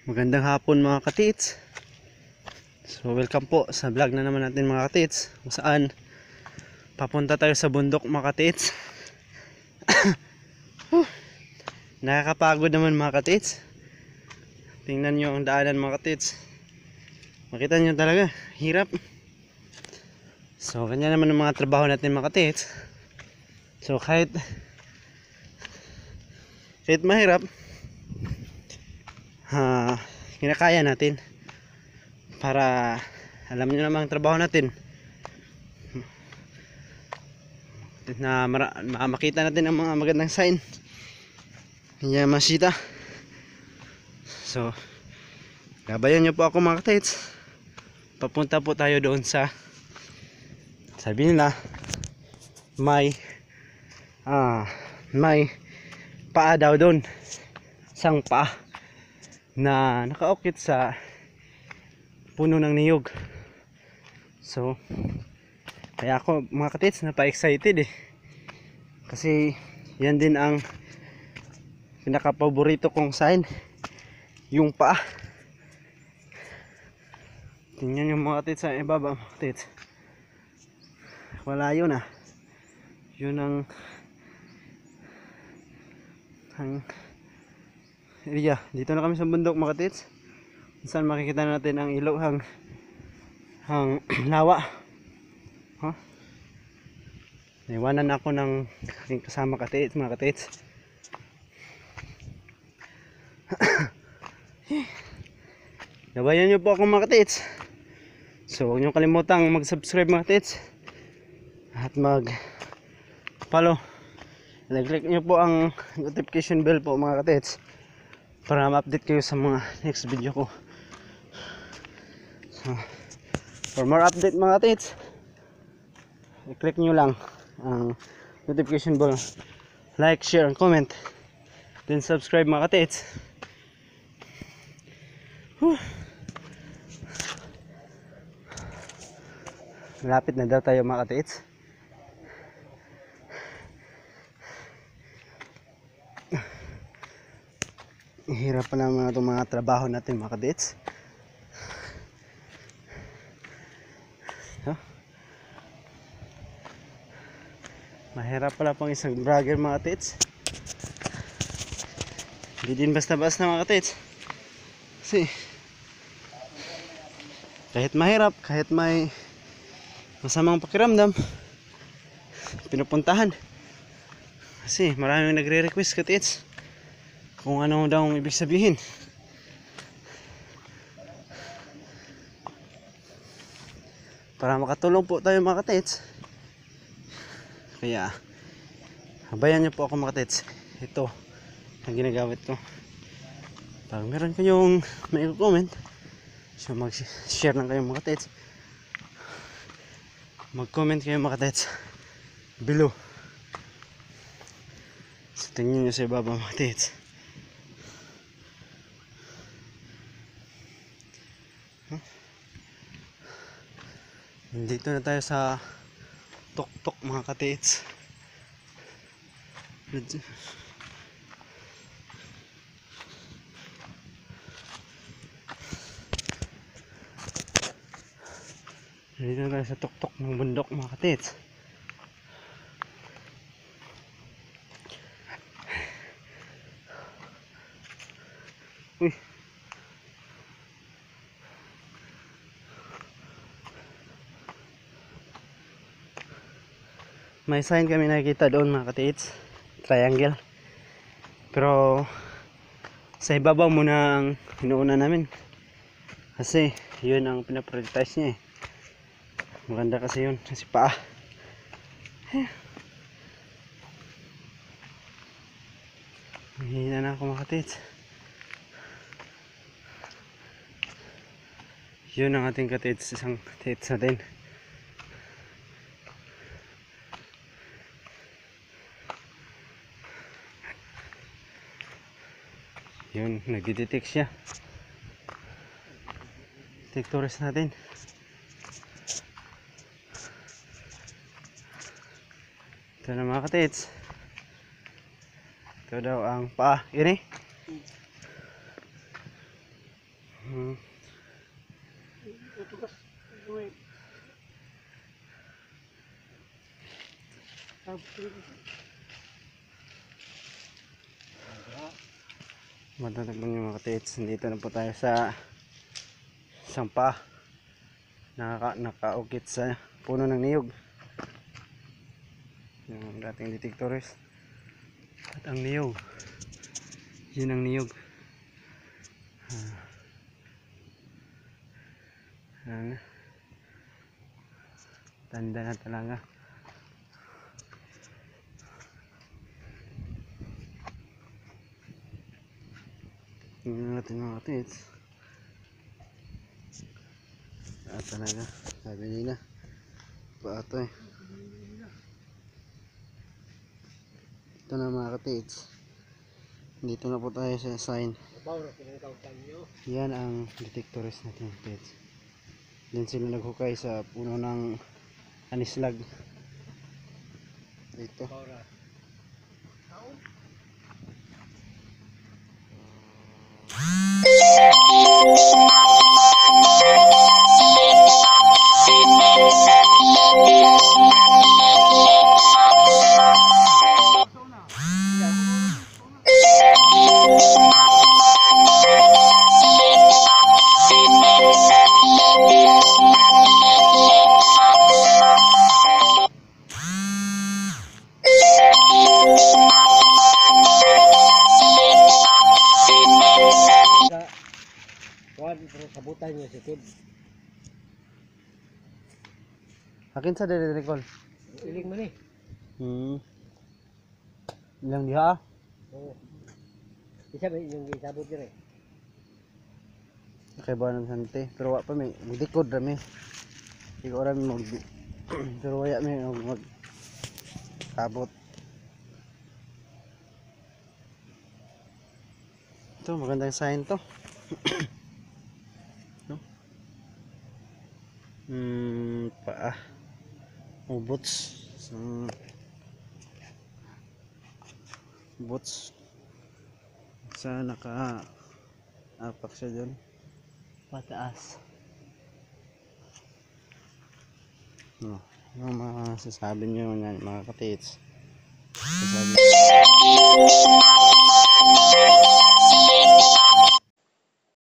Magandang hapon mga katits. So welcome po sa vlog na naman natin mga katits, kung saan papunta tayo sa bundok mga katits. Nakakapagod naman mga katits. Tingnan nyo ang daanan mga katits. Makita nyo talaga, hirap. So ganyan naman ang mga trabaho natin mga katits. So kahit mahirap, kinakaya natin para alam nyo namang trabaho natin na makita natin ang mga magandang sign, hindi masita. So gabayan nyo po ako mga katits. Papunta po tayo doon sa, sabi nila, may paa daw doon, isang paa na nakaukit sa puno ng niyog. So kaya ako mga katits napa-excited kasi yan din ang pinaka-paborito kong sign, yung paa. Tingnan yung mga katits sa ibaba mga katits. Wala yun yun ang area. Dito na kami sa bundok mga katits, saan makikita natin ang ilog, hang lawa. Naiwanan ako ng aking kasama katits mga katits. Gabayan nyo po ako mga katits. So huwag nyo kalimutang mag-subscribe mga katits at mag-follow. I-click nyo po ang notification bell po mga katits para ma-update kayo sa mga next video ko. So, for more update mga katits, i-click nyo lang ang notification bell, like, share, and comment, then subscribe mga katits. Malapit na daw tayo mga katits. Hirap pa naman itong mga trabaho natin mga katits. Mahirap pala pang isang vlogger mga katits. Hindi din basta-basta mga katits. Kasi kahit mahirap, kahit may masamang pakiramdam, pinupuntahan. Kasi maraming nagre-request katits kung ano daw ang ibig sabihin. Para makatulong po tayo mga katits. Kaya habayan nyo po ako mga katits. Ito ang ginagamit ko. Pag meron kayong may comment, so mag-share lang kayo mga katits. Mag-comment kayo mga katits below. So tingnan nyo sa ibaba mga katits. Nandito na tayo sa tuktok mga katits. Nandito na tayo sa tuktok ng bundok mga katits. Uy, may sign kami nakikita doon mga katits, triangle. Pero sa ibabaw muna ang inuuna namin kasi yun ang pinaprioritize niya Maganda kasi yun, kasi paa. Mahina na ako mga katits. Yun ang ating katits, isang katits natin. Yun, nagdidetect siya. Detectors natin. Ito na mga katits. Ito daw ang paa. Ini. Hmm. Tugas. Uy. Magandang po mga katits. Dito na po tayo sa sampa. Nakaukit sa puno ng niyog. Yung dating detectors. At ang niyog. Yun ang niyog. Ano? Tanda na talaga. Tingnan natin mga katits. Talaga. Sabi nila. Paato eh. Ito na mga katits. Dito na po tayo sa sign. Yan ang detectors natin mga katits. Diyan sila naghukay sa puno ng anislag. Dito. Sabutan niyo si Kid. Akin sa dere recall. Iling man eh. Ilang diha? Oo. Isa ba yung isabot dire? Kay ba ng sante. Pero wa pa may magdikod rami. Ikaw rami mag pero waya may mag kabot. Ito magandang sign to. No? Paa. Boots. Boots. Sa naka apak siya dyan. Pataas. No. Ano masasabi nyo yan mga katits? Sasabi